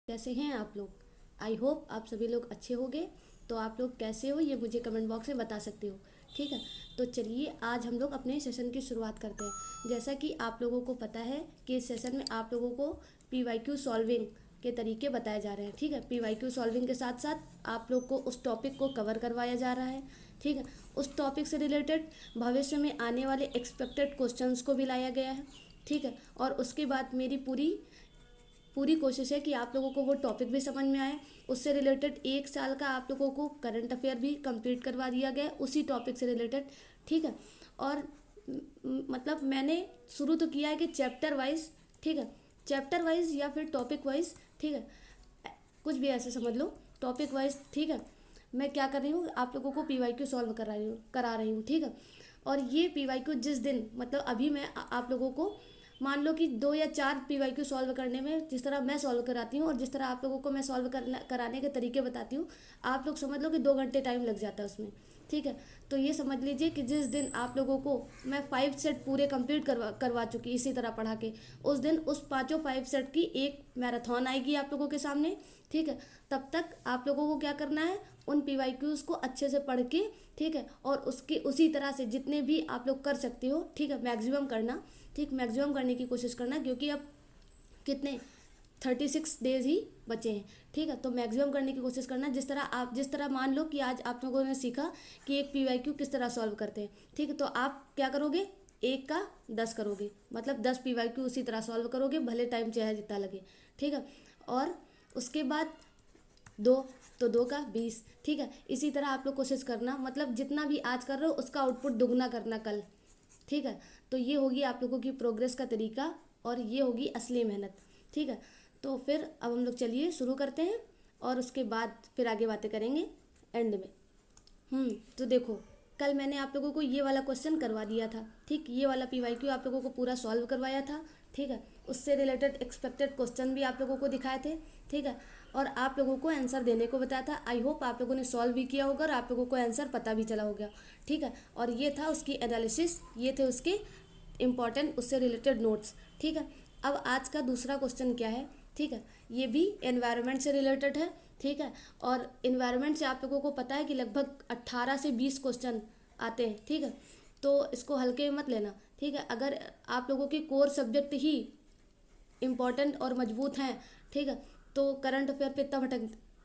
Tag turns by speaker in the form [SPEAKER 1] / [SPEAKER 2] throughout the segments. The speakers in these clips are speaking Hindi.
[SPEAKER 1] कैसे हैं आप लोग। आई होप आप सभी लोग अच्छे होंगे। तो आप लोग कैसे हो ये मुझे कमेंट बॉक्स में बता सकते हो। ठीक है, तो चलिए आज हम लोग अपने सेशन की शुरुआत करते हैं। जैसा कि आप लोगों को पता है कि इस सेशन में आप लोगों को पीवाईक्यू सॉल्विंग के तरीके बताए जा रहे हैं। ठीक है, पीवाईक्यू सॉल्विंग के साथ साथ आप लोग को उस टॉपिक को कवर करवाया जा रहा है। ठीक है, उस टॉपिक से रिलेटेड भविष्य में आने वाले एक्सपेक्टेड क्वेश्चंस को भी लाया गया है। ठीक है, और उसके बाद मेरी पूरी पूरी कोशिश है कि आप लोगों को वो टॉपिक भी समझ में आए। उससे रिलेटेड 1 साल का आप लोगों को करंट अफेयर भी कंप्लीट करवा दिया गया है उसी टॉपिक से रिलेटेड। ठीक है, और मतलब मैंने शुरू तो किया है कि चैप्टर वाइज, ठीक है, चैप्टर वाइज या फिर टॉपिक वाइज, ठीक है, कुछ भी ऐसे समझ लो, टॉपिक वाइज। ठीक है, मैं क्या कर रही हूँ, आप लोगों को पीवाईक्यू सॉल्व करा रही हूँ। ठीक है, और ये पीवाईक्यू जिस दिन मतलब अभी मैं आप लोगों को मान लो कि 2 या 4 पीवाईक्यू सॉल्व करने में जिस तरह मैं सॉल्व कराती हूँ और जिस तरह आप लोगों को मैं सॉल्व कराने के तरीके बताती हूँ, आप लोग समझ लो कि 2 घंटे टाइम लग जाता है उसमें। ठीक है, तो ये समझ लीजिए कि जिस दिन आप लोगों को मैं 5 सेट पूरे कंप्लीट करवा चुकी इसी तरह पढ़ा के, उस दिन उस पाँचों 5 सेट की एक मैराथन आएगी आप लोगों के सामने। ठीक है, तब तक आप लोगों को क्या करना है, उन पीवाईक्यूज़ को अच्छे से पढ़ के, ठीक है, और उसके उसी तरह से जितने भी आप लोग कर सकते हो, ठीक है, मैक्सिमम करना। ठीक, मैक्सिमम करने की कोशिश करना क्योंकि अब कितने 36 डेज ही बचे हैं। ठीक है, तो मैक्सिमम करने की कोशिश करना। जिस तरह मान लो कि आज आप लोगों ने सीखा कि एक पीवाईक्यू किस तरह सॉल्व करते हैं। ठीक है, तो आप क्या करोगे, 1 का 10 करोगे, मतलब 10 पीवाईक्यू उसी तरह सॉल्व करोगे, भले टाइम चाहे जितना लगे। ठीक है, और उसके बाद 2, तो 2 का 20। ठीक है, इसी तरह आप लोग कोशिश करना, मतलब जितना भी आज कर रहे हो उसका आउटपुट दुगना करना कल। ठीक है, तो ये होगी आप लोगों की प्रोग्रेस का तरीका और ये होगी असली मेहनत। ठीक है, तो फिर अब हम लोग चलिए शुरू करते हैं और उसके बाद फिर आगे बातें करेंगे एंड में। तो देखो, कल मैंने आप लोगों को ये वाला क्वेश्चन करवा दिया था। ठीक, ये वाला पीवाईक्यू आप लोगों को पूरा सॉल्व करवाया था। ठीक है, उससे रिलेटेड एक्सपेक्टेड क्वेश्चन भी आप लोगों को दिखाए थे। ठीक है, और आप लोगों को आंसर देने को बताया था। आई होप आप लोगों ने सॉल्व भी किया होगा और आप लोगों को आंसर पता भी चला होगा। ठीक है, और ये था उसकी एनालिसिस, ये थे उसके इम्पॉर्टेंट उससे रिलेटेड नोट्स। ठीक है, अब आज का दूसरा क्वेश्चन क्या है। ठीक है, ये भी एनवायरनमेंट से रिलेटेड है। ठीक है, और इन्वायरमेंट से आप लोगों को पता है कि लगभग 18 से 20 क्वेश्चन आते हैं। ठीक है, तो इसको हल्के में मत लेना। ठीक है, अगर आप लोगों की कोर सब्जेक्ट ही इम्पॉर्टेंट और मजबूत हैं, ठीक है, तो करंट अफेयर पे इतना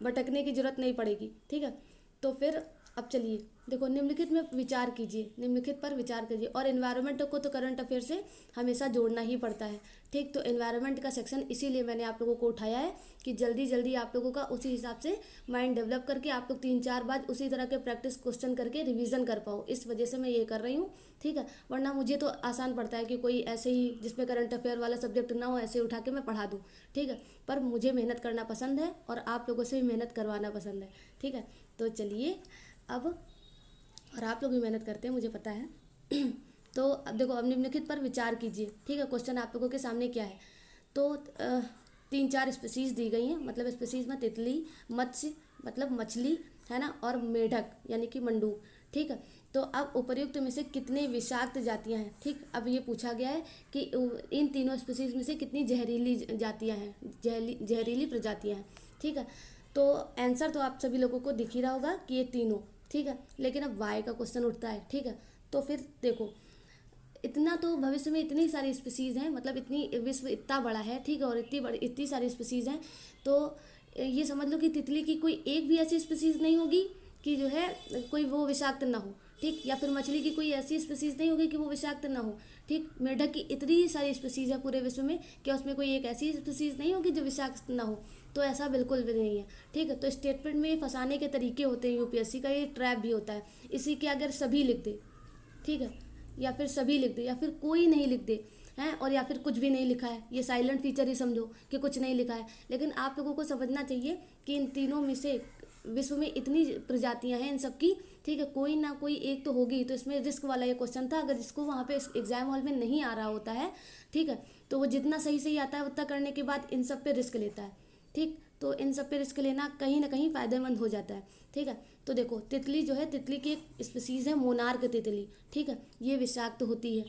[SPEAKER 1] भटकने की जरूरत नहीं पड़ेगी। ठीक है, तो फिर अब चलिए देखो, निम्नलिखित में विचार कीजिए, निम्नलिखित पर विचार कीजिए। और एनवायरनमेंट को तो करंट अफेयर से हमेशा जोड़ना ही पड़ता है। ठीक, तो एनवायरनमेंट का सेक्शन इसीलिए मैंने आप लोगों को उठाया है कि जल्दी जल्दी आप लोगों का उसी हिसाब से माइंड डेवलप करके आप लोग 3-4 बार उसी तरह के प्रैक्टिस क्वेश्चन करके रिवीजन कर पाओ, इस वजह से मैं ये कर रही हूँ। ठीक है, वरना मुझे तो आसान पड़ता है कि कोई ऐसे ही जिसमें करंट अफेयर वाला सब्जेक्ट ना हो ऐसे उठा के मैं पढ़ा दूँ। ठीक है, पर मुझे मेहनत करना पसंद है और आप लोगों से भी मेहनत करवाना पसंद है। ठीक है, तो चलिए अब, और आप लोग भी मेहनत करते हैं मुझे पता है। तो अब देखो, अब निम्नलिखित पर विचार कीजिए। ठीक है, क्वेश्चन आप लोगों के सामने क्या है, तो 3-4 स्पीसीज दी गई हैं, मतलब स्पीसीज में तितली, मत्स्य मतलब मछली है ना, और मेढक यानी कि मंडूक। ठीक है, तो अब उपर्युक्त में से कितने विषाक्त जातियां हैं। ठीक, अब ये पूछा गया है कि इन तीनों स्पीसीज में से कितनी जहरीली जातियां हैं, जहरीली प्रजातियां हैं। ठीक है, तो आंसर तो आप सभी लोगों को दिख ही रहा होगा कि ये तीनों। ठीक है, लेकिन अब वाई का क्वेश्चन उठता है। ठीक है, तो फिर देखो, इतना तो भविष्य में इतनी सारी स्पीसीज़ हैं, मतलब इतनी विश्व इतना बड़ा है। ठीक है, और इतनी सारी स्पीसीज़ हैं, तो ये समझ लो कि तितली की कोई एक भी ऐसी स्पीसीज़ नहीं होगी कि जो है कोई वो विषाक्त ना हो। ठीक, या फिर मछली की कोई ऐसी स्पीसीज़ नहीं होगी कि वो विषाक्त ना हो। ठीक, मेढक की इतनी सारी स्पीसीज़ है पूरे विश्व में, क्या उसमें कोई एक ऐसी स्पीसीज़ नहीं होगी जो विषाक्त ना हो। तो ऐसा बिल्कुल भी नहीं है। ठीक है, तो स्टेटमेंट में फंसाने के तरीके होते हैं, यूपीएससी का ये ट्रैप भी होता है। इसी के अगर सभी लिख दे, ठीक है, या फिर सभी लिख दे, या फिर कोई नहीं लिख दे हैं, और या फिर कुछ भी नहीं लिखा है, ये साइलेंट फीचर ही समझो कि कुछ नहीं लिखा है। लेकिन आप लोगों को समझना चाहिए कि इन तीनों में से विश्व में इतनी प्रजातियां हैं इन सबकी। ठीक है, कोई ना कोई एक तो होगी। तो इसमें रिस्क वाला ये क्वेश्चन था, अगर जिसको वहाँ पे एग्जाम हॉल में नहीं आ रहा होता है, ठीक है, तो वो जितना सही सही आता है उतना करने के बाद इन सब पे रिस्क लेता है। ठीक, तो इन सब पे रिस्क लेना कहीं ना कहीं फ़ायदेमंद हो जाता है। ठीक है, तो देखो, तितली जो है, तितली की एक स्पीसीज़ है मोनार्क तितली। ठीक है, ये विषाक्त होती है।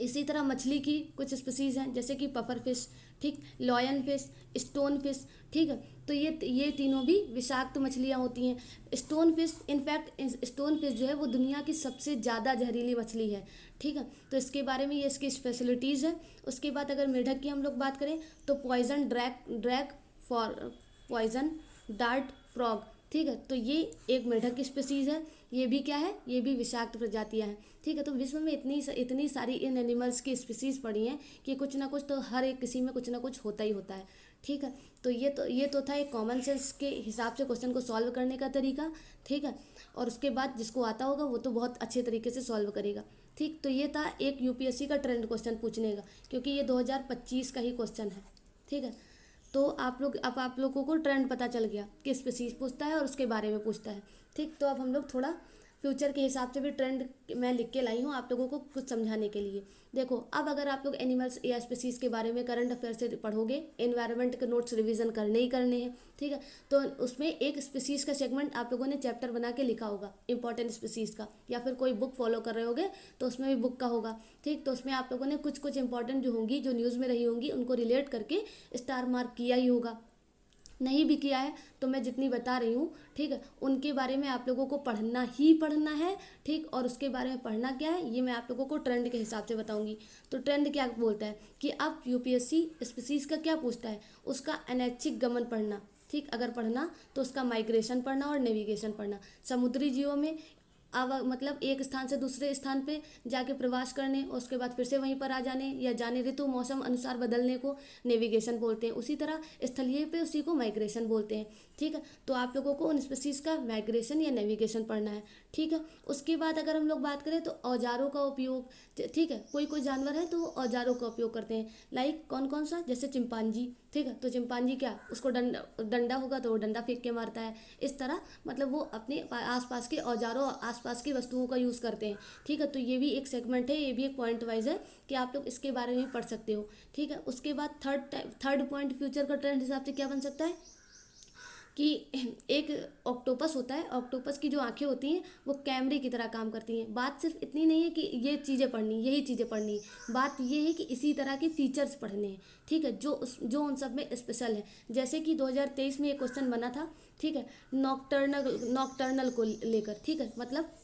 [SPEAKER 1] इसी तरह मछली की कुछ स्पीसीज़ हैं जैसे कि पफर फिश। ठीक, लॉयन फिश, स्टोन फिश, ठीक है। तो ये तीनों भी विषाक्त मछलियाँ होती हैं। Stone fish, in fact stone fish जो है वो दुनिया की सबसे ज़्यादा जहरीली मछली है, ठीक है। तो इसके बारे में ये इसकी स्पेशलिटीज़ है। उसके बाद अगर मेढक की हम लोग बात करें तो poison drag for poison dart frog, ठीक है। तो ये एक मेढक की स्पीसीज़ है। ये भी क्या है, ये भी विषाक्त प्रजातियां हैं, ठीक है। तो विश्व में इतनी सारी इन एनिमल्स की स्पीसीज़ पड़ी हैं कि कुछ ना कुछ तो हर एक किसी में कुछ ना कुछ होता ही होता है, ठीक है। तो ये तो था एक कॉमन सेंस के हिसाब से क्वेश्चन को सॉल्व करने का तरीका, ठीक है। और उसके बाद जिसको आता होगा वो तो बहुत अच्छे तरीके से सॉल्व करेगा, ठीक। तो ये था एक यूपीएससी का ट्रेंड क्वेश्चन पूछने का, क्योंकि ये 2025 का ही क्वेश्चन है, ठीक है। तो अब आप लोगों को ट्रेंड पता चल गया कि स्पीसीज पूछता है और उसके बारे में पूछता है, ठीक। तो अब हम लोग थोड़ा फ्यूचर के हिसाब से भी ट्रेंड मैं लिख के लाई हूँ आप लोगों को कुछ समझाने के लिए। देखो, अब अगर आप लोग एनिमल्स या स्पीसीज के बारे में करंट अफेयर से पढ़ोगे, एनवायरनमेंट के नोट्स रिवीजन करने ही करने हैं, ठीक है। तो उसमें एक स्पीसीज का सेगमेंट आप लोगों ने चैप्टर बना के लिखा होगा इंपॉर्टेंट स्पीसीज का, या फिर कोई बुक फॉलो कर रहे होगे तो उसमें भी बुक का होगा, ठीक। तो उसमें आप लोगों ने कुछ कुछ इंपॉर्टेंट जो होंगी, जो न्यूज़ में रही होंगी, उनको रिलेट करके स्टार मार्क किया ही होगा। नहीं भी किया है तो मैं जितनी बता रही हूँ, ठीक है, उनके बारे में आप लोगों को पढ़ना ही पढ़ना है, ठीक। और उसके बारे में पढ़ना क्या है ये मैं आप लोगों को ट्रेंड के हिसाब से बताऊंगी। तो ट्रेंड क्या बोलता है कि अब यूपीएससी स्पीसीज का क्या पूछता है, उसका अनैच्छिक गमन पढ़ना, ठीक। अगर पढ़ना तो उसका माइग्रेशन पढ़ना और नेविगेशन पढ़ना। समुद्री जीवों में अब मतलब एक स्थान से दूसरे स्थान पे जाके प्रवास करने और उसके बाद फिर से वहीं पर आ जाने या जाने, ऋतु मौसम अनुसार बदलने को नेविगेशन बोलते हैं। उसी तरह स्थलीय पे उसी को माइग्रेशन बोलते हैं, ठीक है। तो आप लोगों को उन स्पीसीज का माइग्रेशन या नेविगेशन पढ़ना है, ठीक है। उसके बाद अगर हम लोग बात करें तो औजारों का उपयोग, ठीक है, कोई कोई जानवर है तो वो औजारों का उपयोग करते हैं। लाइक कौन कौन सा, जैसे चिंपांजी, ठीक है। तो चिंपांजी क्या, उसको डंडा होगा तो वो डंडा फेंक के मारता है। इस तरह मतलब वो अपने आसपास के औजारों, आसपास की वस्तुओं का यूज़ करते हैं, ठीक है। तो ये भी एक सेगमेंट है, ये भी एक पॉइंट वाइज है कि आप लोग इसके बारे में पढ़ सकते हो, ठीक है। उसके बाद थर्ड पॉइंट फ्यूचर का ट्रेंड हिसाब से क्या बन सकता है कि एक ऑक्टोपस होता है, ऑक्टोपस की जो आंखें होती हैं वो कैमरे की तरह काम करती हैं। बात सिर्फ इतनी नहीं है कि ये चीज़ें पढ़नी, यही चीज़ें पढ़नी, बात ये है कि इसी तरह के फीचर्स पढ़ने हैं, ठीक है, जो उन सब में स्पेशल है। जैसे कि 2023 में एक क्वेश्चन बना था, ठीक है, नॉक्टर्नल को लेकर, ठीक है। मतलब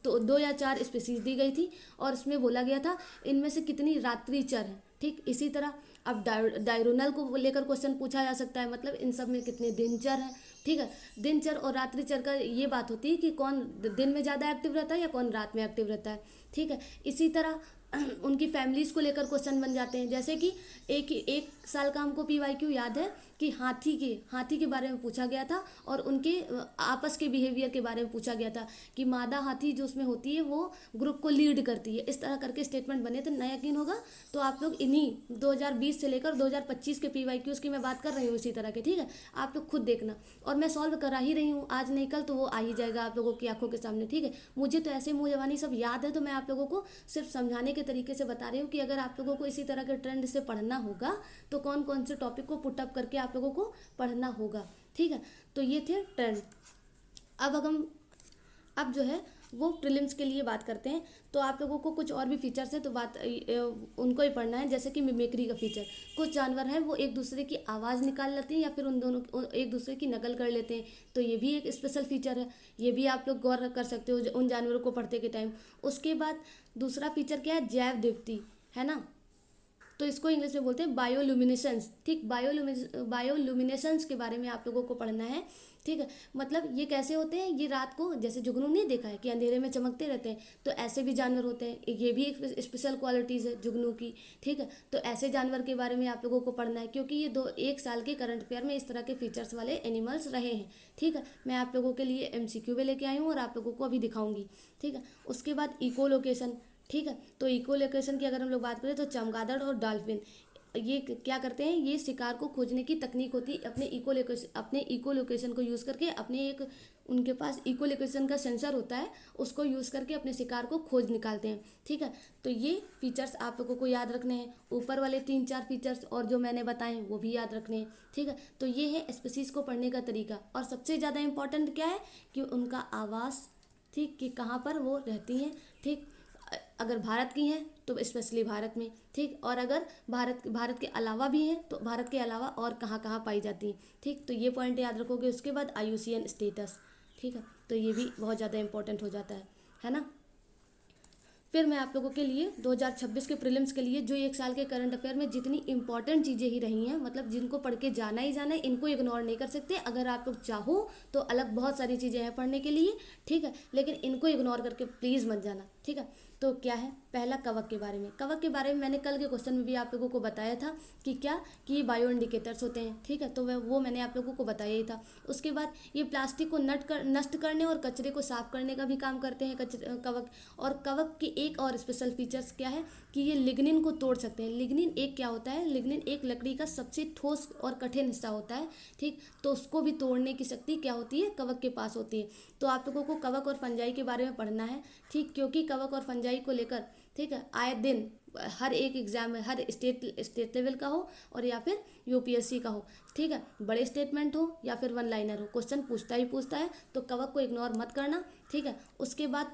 [SPEAKER 1] तो 2 या 4 स्पीसीज दी गई थी और उसमें बोला गया था इनमें से कितनी रात्रिचर हैं, ठीक। इसी तरह अब डायरोनल को लेकर क्वेश्चन पूछा जा सकता है, मतलब इन सब में कितने दिनचर हैं, ठीक है। दिनचर और रात्रिचर का ये बात होती है कि कौन दिन में ज़्यादा एक्टिव रहता है या कौन रात में एक्टिव रहता है, ठीक है। इसी तरह उनकी फैमिलीज को लेकर क्वेश्चन बन जाते हैं। जैसे कि एक साल का हमको पीवाईक्यू याद है कि हाथी के बारे में पूछा गया था और उनके आपस के बिहेवियर के बारे में पूछा गया था कि मादा हाथी जो उसमें होती है वो ग्रुप को लीड करती है। इस तरह करके स्टेटमेंट बने थे, ना यकीन होगा तो आप लोग इन्हीं 2020 से लेकर 2025 के पीवाईक्यूज की मैं बात कर रही हूँ इसी तरह के, ठीक है। आप लोग खुद देखना, और मैं सॉल्व करा ही रही हूँ, आज नहीं कल तो वो आ ही जाएगा आप लोगों की आंखों के सामने, ठीक है। मुझे तो ऐसे मुँह जवानी सब याद है, तो मैं आप लोगों को सिर्फ समझाने के तरीके से बता रही हूँ कि अगर आप लोगों को इसी तरह के ट्रेंड से पढ़ना होगा तो कौन कौन से टॉपिक को पुटअप करके आप लोगों को पढ़ना होगा, ठीक है। तो ये थे ट्रेंड। अब जो है वो प्रीलिम्स के लिए बात करते हैं। तो आप लोगों को कुछ और भी फीचर्स हैं तो उनको ही पढ़ना है। जैसे कि मिमिक्री का फीचर, कुछ जानवर हैं वो एक दूसरे की आवाज़ निकाल लेते हैं या फिर उन दोनों एक दूसरे की नकल कर लेते हैं, तो ये भी एक स्पेशल फीचर है। ये भी आप लोग गौर कर सकते हो उन जानवरों को पढ़ते के टाइम। उसके बाद दूसरा फीचर क्या है, जैव दीप्ति, है ना। तो इसको इंग्लिश में बोलते हैं बायोल्यूमिनेशंस, ठीक। बायोल्यूमिनेशंस के बारे में आप लोगों को पढ़ना है, ठीक है। मतलब ये कैसे होते हैं, ये रात को जैसे जुगनू नहीं देखा है कि अंधेरे में चमकते रहते हैं, तो ऐसे भी जानवर होते हैं। ये भी एक स्पेशल क्वालिटीज़ है जुगनू की, ठीक है। तो ऐसे जानवर के बारे में आप लोगों को पढ़ना है, क्योंकि ये 1 साल के करंट अफेयर में इस तरह के फीचर्स वाले एनिमल्स रहे हैं, ठीक है। मैं आप लोगों के लिए MCQ भी लेके आई हूँ और आप लोगों को अभी दिखाऊंगी, ठीक है। उसके बाद इको लोकेशन, ठीक है। तो इको लोकेशन की अगर हम लोग बात करें तो चमगादड़ और डॉल्फिन ये क्या करते हैं, ये शिकार को खोजने की तकनीक होती है। अपने इको लोकेशन को यूज़ करके उनके पास इको लोकेशन का सेंसर होता है, उसको यूज़ करके अपने शिकार को खोज निकालते हैं, ठीक है। तो ये फीचर्स आप लोगों को याद रखने हैं। ऊपर वाले 3-4 फीचर्स और जो मैंने बताए वो भी याद रखने हैं, ठीक है। तो ये है स्पीसीज को पढ़ने का तरीका। और सबसे ज़्यादा इंपॉर्टेंट क्या है कि उनका आवास, ठीक, कि कहाँ पर वो रहती हैं, ठीक। अगर भारत की हैं तो स्पेशली भारत में, ठीक। और अगर भारत के अलावा भी हैं तो भारत के अलावा और कहाँ कहाँ पाई जाती हैं, ठीक। तो ये पॉइंट याद रखोगे। उसके बाद IUCN स्टेटस, ठीक है, तो ये भी बहुत ज़्यादा इंपॉर्टेंट हो जाता है ना। फिर मैं आप लोगों के लिए 2026 के प्रीलिम्स के लिए जो एक साल के करंट अफेयर में जितनी इंपॉर्टेंट चीज़ें ही रही हैं, मतलब जिनको पढ़ के जाना ही जाना है, इनको इग्नोर नहीं कर सकते। अगर आप लोग चाहो तो अलग बहुत सारी चीज़ें हैं पढ़ने के लिए, ठीक है, लेकिन इनको इग्नोर करके प्लीज़ मत जाना, ठीक है। तो क्या है, पहला कवक के बारे में। कवक के बारे में मैंने कल के क्वेश्चन में भी आप लोगों को बताया था कि क्या कि बायो इंडिकेटर्स होते हैं, ठीक है, तो वो मैंने आप लोगों को बताया ही था। उसके बाद ये प्लास्टिक को नष्ट करने और कचरे को साफ करने का भी काम करते हैं कवक। और कवक की एक और स्पेशल फीचर्स क्या है कि ये लिग्निन को तोड़ सकते हैं। लिग्निन एक क्या होता है, लिग्निन एक लकड़ी का सबसे ठोस और कठिन हिस्सा होता है, ठीक। तो उसको भी तोड़ने की शक्ति क्या होती है, कवक के पास होती है। तो आप लोगों को कवक और फंजाई के बारे में पढ़ना है, ठीक, क्योंकि कवक और फंजाई को लेकर, ठीक है, आए दिन हर एक एग्जाम में, हर स्टेट लेवल का हो और या फिर UPSC का हो, ठीक है, बड़े स्टेटमेंट हो या फिर वन लाइनर हो, क्वेश्चन पूछता ही पूछता है। तो कवक को इग्नोर मत करना, ठीक है। उसके बाद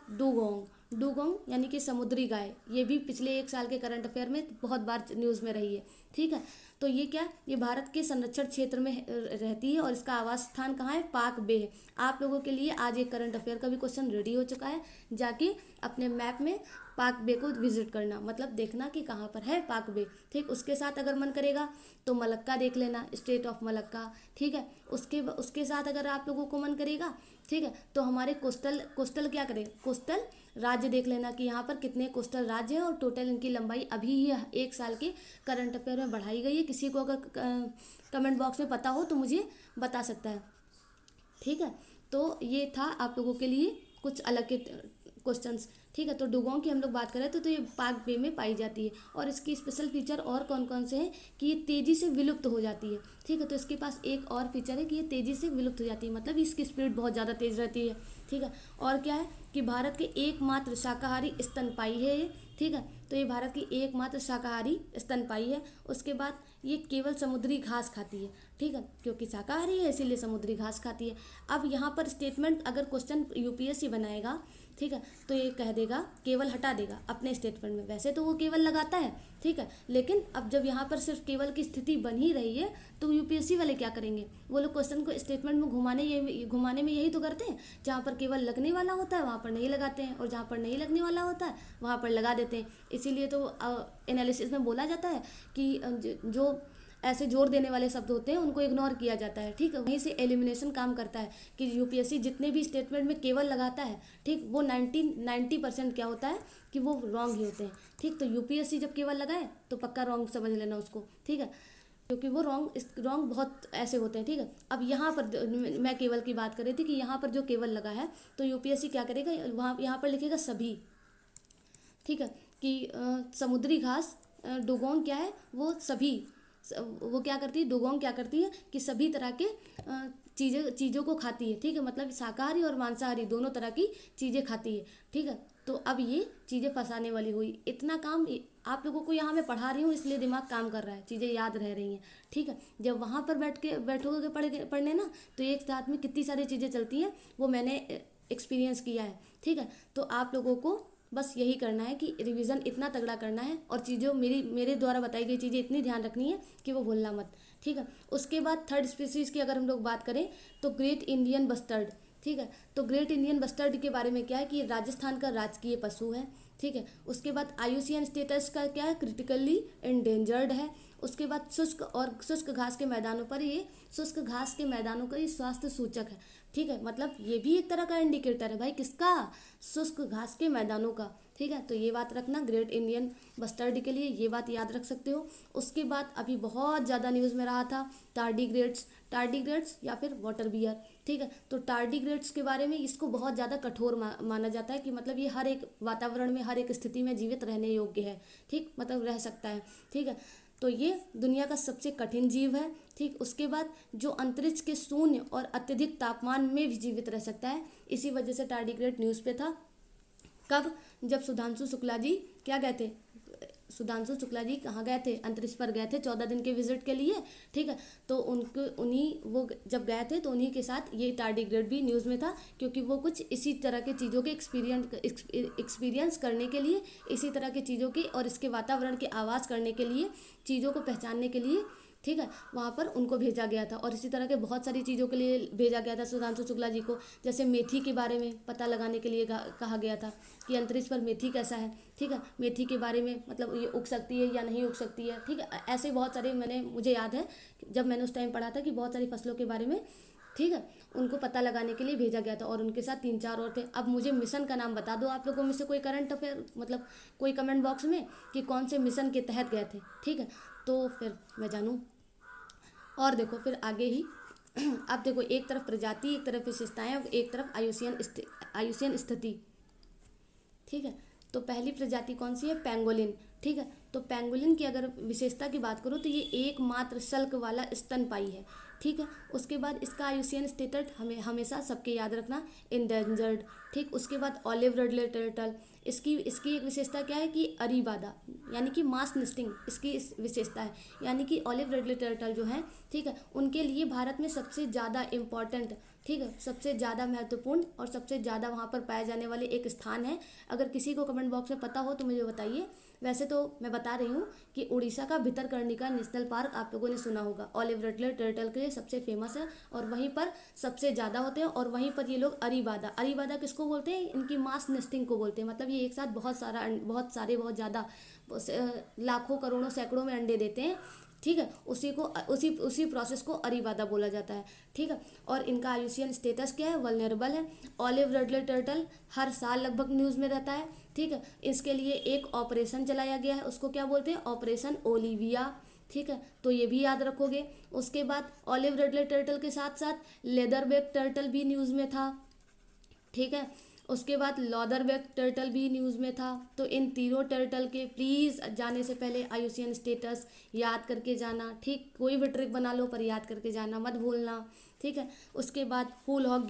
[SPEAKER 1] डुगोंग यानी कि समुद्री गाय, ये भी पिछले एक साल के करंट अफेयर में बहुत बार न्यूज़ में रही है, ठीक है। तो ये क्या, ये भारत के संरक्षण क्षेत्र में रहती है और इसका आवास स्थान कहाँ है, पाक बे है। आप लोगों के लिए आज एक करंट अफेयर का भी क्वेश्चन रेडी हो चुका है, जाके अपने मैप में पाक बे को विजिट करना, मतलब देखना कि कहाँ पर है पाक बे, ठीक। उसके साथ अगर मन करेगा तो मलक्का देख लेना, स्टेट ऑफ मलक्का, ठीक है। उसके साथ अगर आप लोगों को मन करेगा, ठीक है, तो हमारे कोस्टल क्या करें, कोस्टल राज्य देख लेना कि यहाँ पर कितने कोस्टल राज्य हैं और टोटल इनकी लंबाई अभी ही एक साल के करंट अफेयर में बढ़ाई गई है। किसी को अगर कमेंट बॉक्स में पता हो तो मुझे बता सकता है, ठीक है। तो ये था आप लोगों के लिए कुछ अलग के क्वेश्चंस, ठीक है। तो डुगोंग की हम लोग बात करें तो ये पाक बे में पाई जाती है और इसकी स्पेशल फीचर और कौन कौन से हैं कि ये तेज़ी से विलुप्त हो जाती है, ठीक है। तो इसके पास एक और फीचर है कि ये तेज़ी से विलुप्त हो जाती है, मतलब इसकी स्पीड बहुत ज़्यादा तेज़ रहती है, ठीक है। और क्या है कि भारत के एकमात्र शाकाहारी स्तनपायी है ये, ठीक है। तो ये भारत की एकमात्र शाकाहारी स्तनपायी है। उसके बाद ये केवल समुद्री घास खाती है, ठीक है, क्योंकि शाकाहारी है इसीलिए समुद्री घास खाती है। अब यहाँ पर स्टेटमेंट अगर क्वेश्चन UPSC बनाएगा, ठीक है, तो ये कह देगा केवल हटा देगा अपने स्टेटमेंट में। वैसे तो वो केवल लगाता है, ठीक है, लेकिन अब जब यहाँ पर सिर्फ केवल की स्थिति बन ही रही है तो UPSC वाले क्या करेंगे, वो लोग क्वेश्चन को स्टेटमेंट में घुमाने में यही तो करते हैं। जहाँ पर केवल लगने वाला होता है वहाँ पर नहीं लगाते हैं और जहाँ पर नहीं लगने वाला होता है वहाँ पर लगा देते हैं। इसीलिए तो एनालिसिस में बोला जाता है कि जो ऐसे जोर देने वाले शब्द होते हैं उनको इग्नोर किया जाता है, ठीक है। वहीं से एलिमिनेशन काम करता है कि UPSC जितने भी स्टेटमेंट में केवल लगाता है, ठीक, वो 90% क्या होता है कि वो रॉन्ग ही होते हैं, ठीक। तो UPSC जब केवल लगाए तो पक्का रॉन्ग समझ लेना उसको, ठीक है, क्योंकि वो रॉन्ग बहुत ऐसे होते हैं, ठीक है। अब यहाँ पर मैं केवल की बात कर रही थी कि यहाँ पर जो केवल लगा है तो UPSC क्या करेगा, वहाँ यहाँ पर लिखेगा सभी, ठीक है, कि समुद्री घास डुगोंग क्या है, वो सभी, वो क्या करती है, डुगोंग क्या करती है कि सभी तरह के चीज़ों को खाती है, ठीक है, मतलब शाकाहारी और मांसाहारी दोनों तरह की चीज़ें खाती है, ठीक है। तो अब ये चीज़ें फंसाने वाली हुई। इतना काम आप लोगों को यहाँ मैं पढ़ा रही हूँ इसलिए दिमाग काम कर रहा है, चीज़ें याद रह रही हैं, ठीक है। जब वहाँ पर बैठोगे पढ़ने ना तो एक साथ में कितनी सारी चीज़ें चलती हैं वो मैंने एक्सपीरियंस किया है, ठीक है। तो आप लोगों को बस यही करना है कि रिवीजन इतना तगड़ा करना है और चीज़ों मेरे द्वारा बताई गई चीज़ें इतनी ध्यान रखनी है कि वो भूलना मत, ठीक है। उसके बाद थर्ड स्पीसीज़ की अगर हम लोग बात करें तो ग्रेट इंडियन बस्टर्ड, ठीक है। तो ग्रेट इंडियन बस्टर्ड के बारे में क्या है कि राजस्थान का राजकीय पशु है, ठीक है। उसके बाद IUCN स्टेटस का क्या है, क्रिटिकली एंडेंजर्ड है। उसके बाद शुष्क घास के मैदानों पर ये शुष्क घास के मैदानों का ये स्वास्थ्य सूचक है, ठीक है, मतलब ये भी एक तरह का इंडिकेटर है भाई, किसका, शुष्क घास के मैदानों का, ठीक है। तो ये बात रखना, ग्रेट इंडियन बस्टर्ड के लिए ये बात याद रख सकते हो। उसके बाद अभी बहुत ज़्यादा न्यूज़ में रहा था टार्डीग्रेड्स या फिर वाटर बियर, ठीक है। तो टार्डीग्रेड्स के बारे में इसको बहुत ज़्यादा कठोर माना जाता है कि मतलब ये हर एक वातावरण में हर एक स्थिति में जीवित रहने योग्य है, ठीक, मतलब रह सकता है, ठीक है। तो ये दुनिया का सबसे कठिन जीव है, ठीक। उसके बाद जो अंतरिक्ष के शून्य और अत्यधिक तापमान में भी जीवित रह सकता है, इसी वजह से टार्डीग्रेड न्यूज़ पे था। कब, जब सुधांशु शुक्ला जी क्या कहते सुधांशु शुक्ला जी कहाँ गए थे, अंतरिक्ष पर गए थे 14 दिन के विजिट के लिए, ठीक है। तो उनको उन्हीं वो जब गए थे तो उन्हीं के साथ ये टार्डिग्रेड भी न्यूज़ में था, क्योंकि वो कुछ इसी तरह के चीज़ों के एक्सपीरियंस करने के लिए, इसी तरह की चीज़ों की और इसके वातावरण के आवाज़ करने के लिए, चीज़ों को पहचानने के लिए, ठीक है, वहाँ पर उनको भेजा गया था। और इसी तरह के बहुत सारी चीज़ों के लिए भेजा गया था सुधांशु शुक्ला जी को। जैसे मेथी के बारे में पता लगाने के लिए कहा गया था कि अंतरिक्ष पर मेथी कैसा है, ठीक है, मेथी के बारे में मतलब ये उग सकती है या नहीं उग सकती है, ठीक है। ऐसे बहुत सारे मुझे याद है जब मैंने उस टाइम पढ़ा था कि बहुत सारी फसलों के बारे में, ठीक है, उनको पता लगाने के लिए भेजा गया था। और उनके साथ 3-4 और थे। अब मुझे मिशन का नाम बता दो आप लोगों में से कोई करंट अफेयर, मतलब कोई कमेंट बॉक्स में कि कौन से मिशन के तहत गए थे, ठीक है, तो फिर मैं जानूँ। और देखो फिर आगे ही अब देखो, एक तरफ प्रजाति, एक तरफ विशेषताएं और एक तरफ आयुष्यन स्थिति, ठीक है। तो पहली प्रजाति कौन सी है, पेंगोलिन, ठीक है। तो पेंगोलिन की अगर विशेषता की बात करूँ तो ये एकमात्र शल्क वाला स्तनपायी है, ठीक है। उसके बाद इसका आयुष्यन स्टेटस हमेशा सबके याद रखना इंडेंजर्ड, ठीक। उसके बाद ऑलिव रिडले टर्टल, इसकी इसकी एक विशेषता क्या है कि अरीबादा यानी कि मास नेस्टिंग इसकी इस विशेषता है। यानी कि ऑलिव रिडले टर्टल जो है, ठीक है, उनके लिए भारत में सबसे ज़्यादा इम्पॉर्टेंट, ठीक है, सबसे ज़्यादा महत्वपूर्ण और सबसे ज़्यादा वहाँ पर पाए जाने वाले एक स्थान है। अगर किसी को कमेंट बॉक्स में पता हो तो मुझे बताइए। वैसे तो मैं बता रही हूँ कि उड़ीसा का भितरकनिका नेशनल पार्क आप लोगों ने सुना होगा, ऑलिव रिडले टर्टल के लिए सबसे फेमस है और वहीं पर सबसे ज़्यादा होते हैं। और वहीं पर ये लोग अरीबादा किसको बोलते हैं, इनकी मास नेस्टिंग को बोलते हैं। मतलब ये एक साथ बहुत ज़्यादा लाखों करोड़ों सैकड़ों में अंडे देते हैं, ठीक है। उसी प्रोसेस को अरीबादा बोला जाता है, ठीक है। और इनका आयुष्यन स्टेटस क्या है, वल्नरेबल है। ऑलिव रिडले टर्टल हर साल लगभग न्यूज़ में रहता है, ठीक है। इसके लिए एक ऑपरेशन चलाया गया है, उसको क्या बोलते हैं, ऑपरेशन ओलिविया, ठीक है। तो ये भी याद रखोगे। उसके बाद ऑलिव रिडले टर्टल के साथ साथ लेदरबैक टर्टल भी न्यूज़ में था, ठीक है। उसके बाद लॉदरबैक टर्टल भी न्यूज़ में था। तो इन तीनों टर्टल के प्लीज़ जाने से पहले आयुष्यन स्टेटस याद करके जाना, ठीक। कोई भी ट्रिक बना लो पर याद करके जाना, मत भूलना, ठीक है। उसके बाद हुलॉक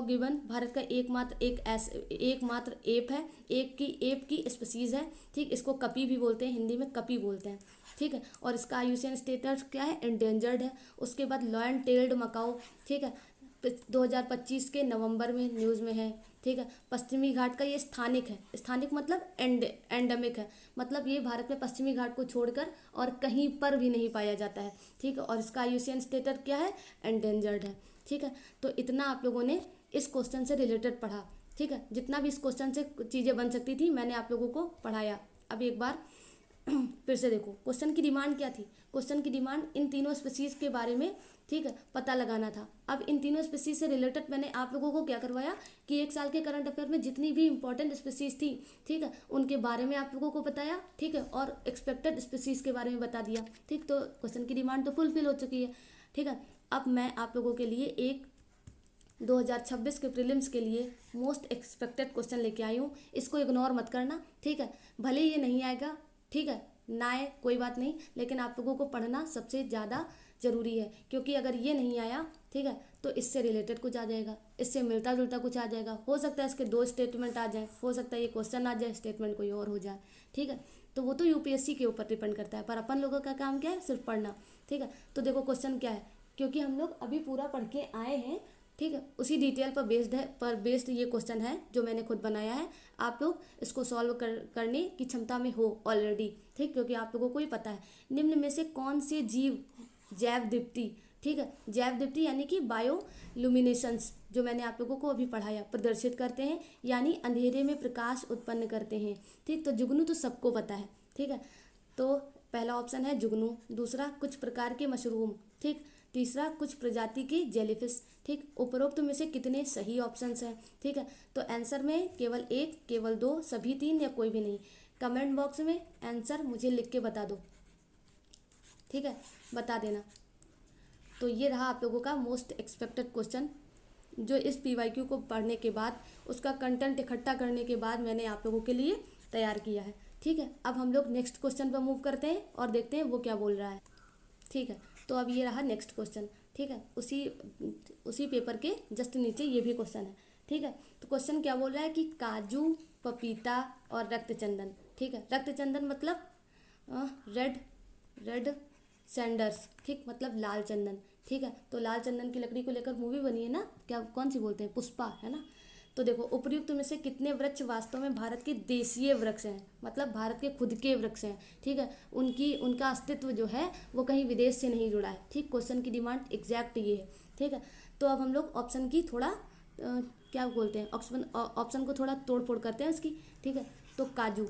[SPEAKER 1] गिबन भारत का एकमात्र एप है, एप की स्पीसीज़ है, ठीक। इसको कपी भी बोलते हैं, हिंदी में कपी बोलते हैं, ठीक है। और इसका आयुष्यन स्टेटस क्या है, एंडेंजर्ड है। उसके बाद लॉयन टेल्ड मकाओ, ठीक है, 2025 के नवंबर में न्यूज़ में है, ठीक है। पश्चिमी घाट का ये स्थानिक मतलब एंडेमिक है, मतलब ये भारत में पश्चिमी घाट को छोड़कर और कहीं पर भी नहीं पाया जाता है, ठीक है। और इसका आयुष्यन स्टेटस क्या है, एंडेंजर्ड है, ठीक है। तो इतना आप लोगों ने इस क्वेश्चन से रिलेटेड पढ़ा, ठीक है। जितना भी इस क्वेश्चन से चीज़ें बन सकती थी मैंने आप लोगों को पढ़ाया। अब एक बार फिर से देखो क्वेश्चन की डिमांड क्या थी। क्वेश्चन की डिमांड इन तीनों स्पीसीज के बारे में, ठीक है, पता लगाना था। अब इन तीनों स्पीसीज से रिलेटेड मैंने आप लोगों को क्या करवाया कि एक साल के करंट अफेयर में जितनी भी इंपॉर्टेंट स्पीसीज थी, ठीक है, उनके बारे में आप लोगों को बताया, ठीक है, और एक्सपेक्टेड स्पीसीज के बारे में बता दिया, ठीक। तो क्वेश्चन की डिमांड तो फुलफिल हो चुकी है, ठीक है। अब मैं आप लोगों के लिए एक 2026 के प्रीलिम्स के लिए मोस्ट एक्सपेक्टेड क्वेश्चन लेके आई हूँ। इसको इग्नोर मत करना, ठीक है। भले ये नहीं आएगा, ठीक है, ना आए कोई बात नहीं, लेकिन आप लोगों को पढ़ना सबसे ज़्यादा ज़रूरी है। क्योंकि अगर ये नहीं आया, ठीक है, तो इससे रिलेटेड कुछ आ जाएगा, इससे मिलता जुलता कुछ आ जाएगा। हो सकता है इसके 2 स्टेटमेंट आ जाए, हो सकता है ये क्वेश्चन आ जाए, स्टेटमेंट कोई और हो जाए, ठीक है। तो वो तो यूपीएससी के ऊपर डिपेंड करता है, पर अपन लोगों का काम क्या है, सिर्फ पढ़ना, ठीक है। तो देखो क्वेश्चन क्या है, क्योंकि हम लोग अभी पूरा पढ़ के आए हैं, ठीक है, उसी डिटेल पर बेस्ड ये क्वेश्चन है जो मैंने खुद बनाया है। आप लोग इसको सॉल्व करने की क्षमता में हो ऑलरेडी, ठीक। क्योंकि आप लोगों को ही पता है निम्न में से कौन से जीव जैव दीप्ति, ठीक है, जैव दीप्ति यानी कि बायोलुमिनेशंस, जो मैंने आप लोगों को अभी पढ़ाया, प्रदर्शित करते हैं, यानी अंधेरे में प्रकाश उत्पन्न करते हैं, ठीक। तो जुगनू तो सबको पता है, ठीक है। तो पहला ऑप्शन है जुगनू, दूसरा कुछ प्रकार के मशरूम, ठीक, तीसरा कुछ प्रजाति की जेलीफिश, ठीक। उपरोक्त में से कितने सही ऑप्शंस हैं, ठीक है। तो आंसर में केवल एक, केवल दो, सभी तीन या कोई भी नहीं। कमेंट बॉक्स में आंसर मुझे लिख के बता दो, ठीक है, बता देना। तो ये रहा आप लोगों का मोस्ट एक्सपेक्टेड क्वेश्चन, जो इस पीवाईक्यू को पढ़ने के बाद, उसका कंटेंट इकट्ठा करने के बाद मैंने आप लोगों के लिए तैयार किया है, ठीक है। अब हम लोग नेक्स्ट क्वेश्चन पर मूव करते हैं और देखते हैं वो क्या बोल रहा है, ठीक है। तो अब ये रहा नेक्स्ट क्वेश्चन, ठीक है। उसी पेपर के जस्ट नीचे ये भी क्वेश्चन है, ठीक है। तो क्वेश्चन क्या बोल रहा है कि काजू, पपीता और रक्तचंदन, ठीक है। रक्तचंदन मतलब रेड रेड सैंडर्स, ठीक, मतलब लाल चंदन, ठीक है। तो लाल चंदन की लकड़ी को लेकर मूवी बनी है ना, क्या कौन सी बोलते हैं, पुष्पा, है ना। तो देखो, उपर्युक्त में से कितने वृक्ष वास्तव में भारत के देशीय वृक्ष हैं, मतलब भारत के खुद के वृक्ष हैं, ठीक है। उनका अस्तित्व जो है वो कहीं विदेश से नहीं जुड़ा है, ठीक। क्वेश्चन की डिमांड एग्जैक्ट ये है, ठीक है। तो अब हम लोग ऑप्शन की थोड़ा क्या बोलते हैं, ऑप्शन को थोड़ा तोड़ फोड़ करते हैं उसकी, ठीक है। तो काजू,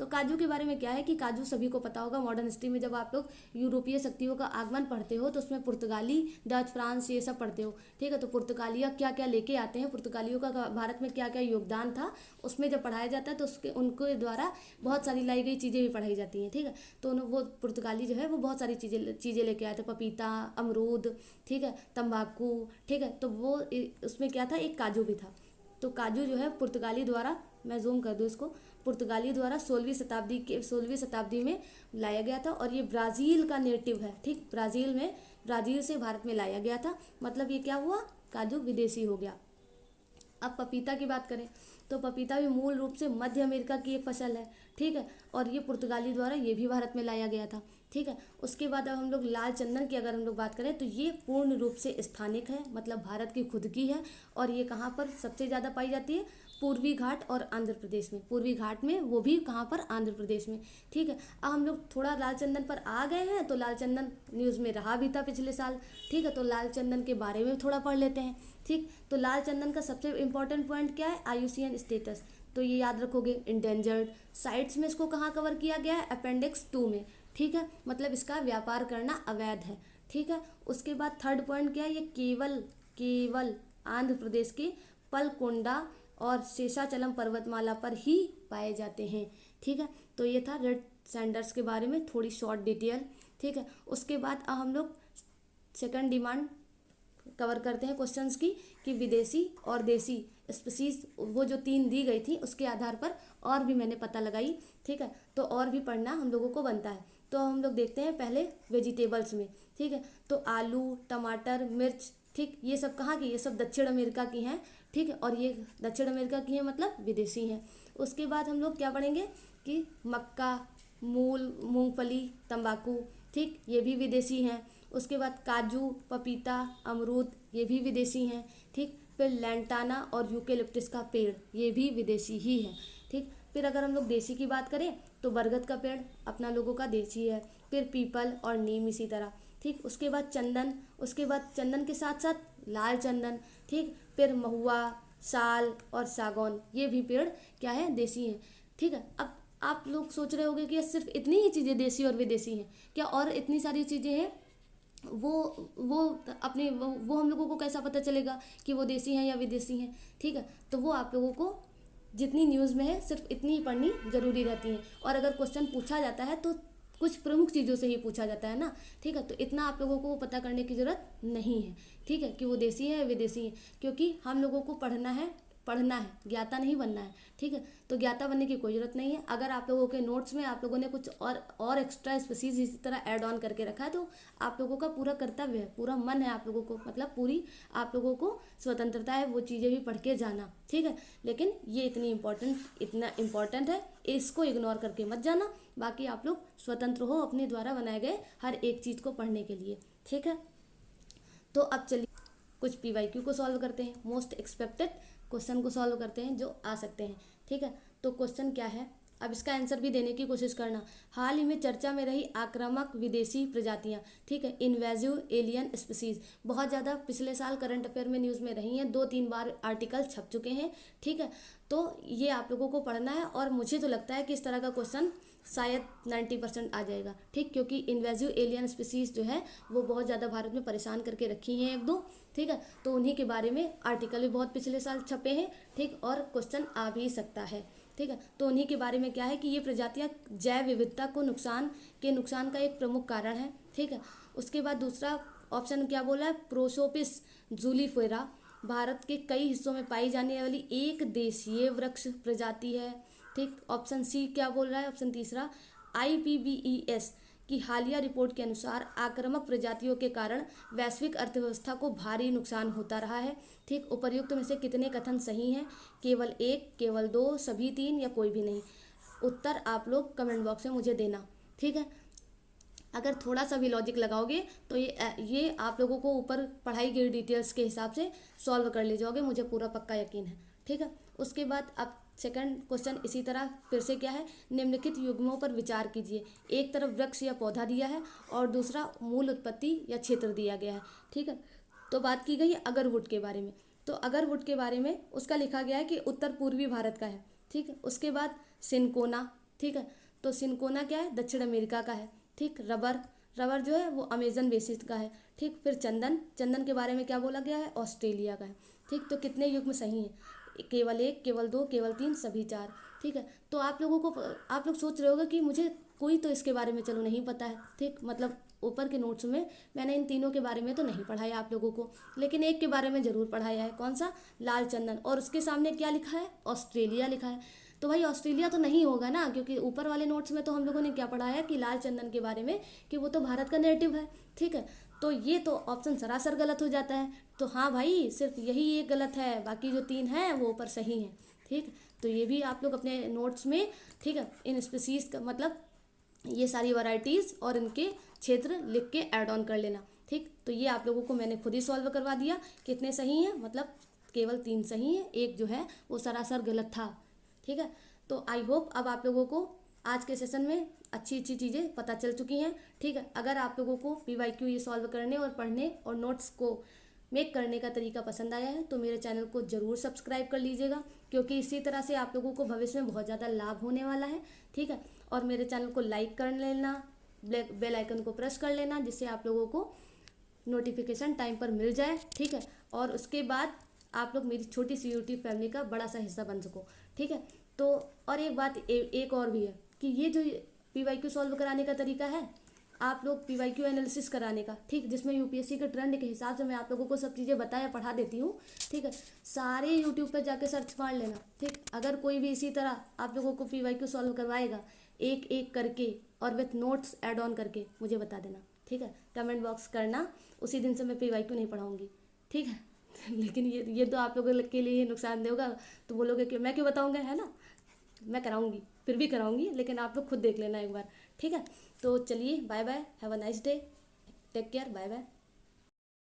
[SPEAKER 1] तो काजू के बारे में क्या है कि काजू सभी को पता होगा, मॉडर्न हिस्ट्री में जब आप लोग यूरोपीय शक्तियों का आगमन पढ़ते हो तो उसमें पुर्तगाली, डच, फ्रांस, ये सब पढ़ते हो, ठीक है। तो पुर्तगालियाँ क्या क्या लेके आते हैं, पुर्तगालियों का भारत में क्या क्या योगदान था, उसमें जब पढ़ाया जाता है तो उसके उनके द्वारा बहुत सारी लाई गई चीज़ें भी पढ़ाई जाती हैं, ठीक है। तो वो पुर्तगाली जो है वो बहुत सारी चीज़ें लेके आए थे, पपीता, अमरूद, ठीक है, तम्बाकू, ठीक है। तो वो उसमें क्या था, एक काजू भी था। तो काजू जो है पुर्तगाली द्वारा, मैं जूम कर दूँ इसको, पुर्तगाली द्वारा 16वीं शताब्दी में लाया गया था, और ये ब्राज़ील का नेटिव है, ठीक। ब्राज़ील से भारत में लाया गया था, मतलब ये क्या हुआ, काजू विदेशी हो गया। अब पपीता की बात करें तो पपीता भी मूल रूप से मध्य अमेरिका की एक फसल है, ठीक है, और ये पुर्तगाली द्वारा ये भी भारत में लाया गया था, ठीक है। उसके बाद अब हम लोग लाल चंदन की अगर हम लोग बात करें तो ये पूर्ण रूप से स्थानिक है, मतलब भारत की खुद की है, और ये कहाँ पर सबसे ज़्यादा पाई जाती है, पूर्वी घाट और आंध्र प्रदेश में, पूर्वी घाट में, वो भी कहाँ पर, आंध्र प्रदेश में, ठीक है। अब हम लोग थोड़ा लाल चंदन पर आ गए हैं, तो लाल चंदन न्यूज़ में रहा भी था पिछले साल, ठीक है। तो लाल चंदन के बारे में थोड़ा पढ़ लेते हैं, ठीक। तो लाल चंदन का सबसे इंपॉर्टेंट पॉइंट क्या है, IUCN स्टेटस, तो ये याद रखोगे, इंडेंजर्ड साइट्स में इसको कहाँ कवर किया गया है, अपेंडिक्स 2 में, ठीक है, मतलब इसका व्यापार करना अवैध है, ठीक है। उसके बाद थर्ड पॉइंट क्या है, ये केवल आंध्र प्रदेश के पलकोंडा और शेषाचलम पर्वतमाला पर ही पाए जाते हैं, ठीक है। तो ये था रेड सैंडर्स के बारे में थोड़ी शॉर्ट डिटेल, ठीक है। उसके बाद अब हम लोग सेकंड डिमांड कवर करते हैं क्वेश्चंस की, कि विदेशी और देसी स्पीसीज, वो जो 3 दी गई थी उसके आधार पर और भी मैंने पता लगाई, ठीक है। तो और भी पढ़ना हम लोगों को बनता है। तो हम लोग देखते हैं पहले वेजिटेबल्स में, ठीक है। तो आलू, टमाटर, मिर्च, ठीक, ये सब कहाँ की, ये सब दक्षिण अमेरिका की हैं, ठीक है, और ये दक्षिण अमेरिका की है मतलब विदेशी हैं। उसके बाद हम लोग क्या पढ़ेंगे कि मक्का, मूंगफली, तंबाकू, ठीक, ये भी विदेशी हैं। उसके बाद काजू, पपीता, अमरूद, ये भी विदेशी हैं, ठीक। फिर लैंटाना और यूकेलिप्टस का पेड़, ये भी विदेशी ही है, ठीक। फिर अगर हम लोग देसी की बात करें तो बरगद का पेड़ अपना लोगों का देसी है, फिर पीपल और नीम इसी तरह, ठीक। उसके बाद चंदन के साथ साथ लाल चंदन, ठीक। फिर महुआ, साल और सागौन, ये भी पेड़ क्या है, देसी हैं, ठीक है। अब आप लोग सोच रहे होंगे कि सिर्फ इतनी ही चीज़ें देसी और विदेशी हैं क्या, और इतनी सारी चीज़ें हैं, वो अपने वो हम लोगों को कैसा पता चलेगा कि वो देसी हैं या विदेशी हैं, ठीक है। तो वो आप लोगों को जितनी न्यूज़ में है सिर्फ इतनी ही पढ़नी ज़रूरी रहती है, और अगर क्वेश्चन पूछा जाता है तो कुछ प्रमुख चीज़ों से ही पूछा जाता है ना, ठीक है। तो इतना आप लोगों को पता करने की ज़रूरत नहीं है, ठीक है, कि वो देसी है या विदेशी है, क्योंकि हम लोगों को पढ़ना है, ज्ञाता नहीं बनना है, ठीक है। तो ज्ञाता बनने की कोई ज़रूरत नहीं है। अगर आप लोगों के नोट्स में आप लोगों ने कुछ और एक्स्ट्रा स्पीसीज इसी तरह ऐड ऑन करके रखा है तो आप लोगों का पूरा कर्तव्य है, पूरा मन है आप लोगों को, मतलब पूरी आप लोगों को स्वतंत्रता है वो चीज़ें भी पढ़ के जाना, ठीक है। लेकिन ये इतना इम्पॉर्टेंट है, इसको इग्नोर करके मत जाना। बाकी आप लोग स्वतंत्र हो अपने द्वारा बनाए गए हर एक चीज़ को पढ़ने के लिए, ठीक है। तो अब चलिए कुछ PYQ को सॉल्व करते हैं, मोस्ट एक्सपेक्टेड क्वेश्चन को सॉल्व करते हैं जो आ सकते हैं, ठीक है। तो क्वेश्चन क्या है, अब इसका आंसर भी देने की कोशिश करना। हाल ही में चर्चा में रही आक्रामक विदेशी प्रजातियां, ठीक है, इन्वेजिव एलियन स्पीसीज, बहुत ज़्यादा पिछले साल करंट अफेयर में न्यूज़ में रही हैं, 2-3 बार आर्टिकल छप चुके हैं, ठीक है। तो ये आप लोगों को पढ़ना है, और मुझे तो लगता है कि इस तरह का क्वेश्चन शायद 90% आ जाएगा, ठीक, क्योंकि इन्वेजिव एलियन स्पीसीज जो है वो बहुत ज़्यादा भारत में परेशान करके रखी हैं 1-2, ठीक है। तो उन्हीं के बारे में आर्टिकल भी बहुत पिछले साल छपे हैं, ठीक, और क्वेश्चन आ भी सकता है, ठीक है। तो उन्हीं के बारे में क्या है कि ये प्रजातियां जैव विविधता को नुकसान का एक प्रमुख कारण है, ठीक है। उसके बाद दूसरा ऑप्शन क्या बोला है, प्रोसोपिस जूलिफेरा भारत के कई हिस्सों में पाई जाने वाली एक देशीय वृक्ष प्रजाति है, ठीक। ऑप्शन सी क्या बोल रहा है, ऑप्शन तीसरा IPBES की हालिया रिपोर्ट के अनुसार आक्रामक प्रजातियों के कारण वैश्विक अर्थव्यवस्था को भारी नुकसान होता रहा है, ठीक। उपर्युक्त में से कितने कथन सही हैं, केवल 1, केवल 2, सभी 3 या कोई भी नहीं। उत्तर आप लोग कमेंट बॉक्स में मुझे देना, ठीक है। अगर थोड़ा सा भी लॉजिक लगाओगे तो ये आप लोगों को ऊपर पढ़ाई गई डिटेल्स के हिसाब से सॉल्व कर ले जाओगे, मुझे पूरा पक्का यकीन है, ठीक है। उसके बाद अब सेकंड क्वेश्चन इसी तरह फिर से क्या है, निम्नलिखित युग्मों पर विचार कीजिए। एक तरफ वृक्ष या पौधा दिया है और दूसरा मूल उत्पत्ति या क्षेत्र दिया गया है, ठीक है। तो बात की गई अगरवुड के बारे में। तो अगरवुड के बारे में उसका लिखा गया है कि उत्तर पूर्वी भारत का है, ठीक है। उसके बाद सिनकोना, ठीक है। तो सिनकोना क्या है, दक्षिण अमेरिका का है, ठीक। रबर, रबर जो है वो अमेजन बेसिस का है, ठीक। फिर चंदन, चंदन के बारे में क्या बोला गया है, ऑस्ट्रेलिया का है, ठीक। तो कितने युग्म सही हैं, केवल एक, केवल दो, केवल तीन, सभी चार, ठीक है। तो आप लोगों को, आप लोग सोच रहे होगा कि मुझे कोई तो इसके बारे में चलो नहीं पता है, ठीक। मतलब ऊपर के नोट्स में मैंने इन तीनों के बारे में तो नहीं पढ़ाया आप लोगों को, लेकिन एक के बारे में ज़रूर पढ़ाया है, कौन सा, लाल चंदन, और उसके सामने क्या लिखा है, ऑस्ट्रेलिया लिखा है। तो भाई ऑस्ट्रेलिया तो नहीं होगा ना, क्योंकि ऊपर वाले नोट्स में तो हम लोगों ने क्या पढ़ा है कि लाल चंदन के बारे में कि वो तो भारत का नेटिव है, ठीक है। तो ये तो ऑप्शन सरासर गलत हो जाता है। तो हाँ भाई, सिर्फ यही एक गलत है, बाकी जो तीन हैं वो ऊपर सही हैं, ठीक। तो ये भी आप लोग अपने नोट्स में, ठीक है, इन स्पीसीज का मतलब ये सारी वैरायटीज़ और इनके क्षेत्र लिख के ऐड ऑन कर लेना, ठीक। तो ये आप लोगों को मैंने खुद ही सॉल्व करवा दिया, कितने सही हैं, मतलब केवल तीन सही हैं, एक जो है वो सरासर गलत था, ठीक है। तो आई होप अब आप लोगों को आज के सेशन में अच्छी अच्छी चीज़ें पता चल चुकी हैं, ठीक है। अगर आप लोगों को PYQ ये सॉल्व करने और पढ़ने और नोट्स को मेक करने का तरीका पसंद आया है तो मेरे चैनल को ज़रूर सब्सक्राइब कर लीजिएगा, क्योंकि इसी तरह से आप लोगों को भविष्य में बहुत ज़्यादा लाभ होने वाला है, ठीक है। और मेरे चैनल को लाइक कर लेना, बेल आइकन को प्रेस कर लेना, जिससे आप लोगों को नोटिफिकेशन टाइम पर मिल जाए, ठीक है। और उसके बाद आप लोग मेरी छोटी सी यूट्यूब फैमिली का बड़ा सा हिस्सा बन सको, ठीक है। तो और एक बात एक और भी है कि ये जो PYQ सॉल्व कराने का तरीका है, आप लोग PYQ एनालिसिस कराने का, ठीक, जिसमें UPSC के ट्रेंड के हिसाब से मैं आप लोगों को सब चीज़ें बताया पढ़ा देती हूँ, ठीक है। सारे यूट्यूब पर जाके सर्च मार लेना, ठीक। अगर कोई भी इसी तरह आप लोगों को PYQ सॉल्व करवाएगा एक एक करके और विथ नोट्स ऐड ऑन करके मुझे बता देना, ठीक है। कमेंट बॉक्स करना, उसी दिन से मैं PYQ नहीं पढ़ाऊँगी, ठीक है। लेकिन ये तो आप लोगों के लिए नुकसानदेह होगा, तो बोलोगे कि मैं क्यों बताऊँगा, है ना। मैं कराऊंगी, फिर भी कराऊंगी, लेकिन आप लोग खुद देख लेना एक बार, ठीक है। तो चलिए, bye bye, have a nice day, take care, bye bye.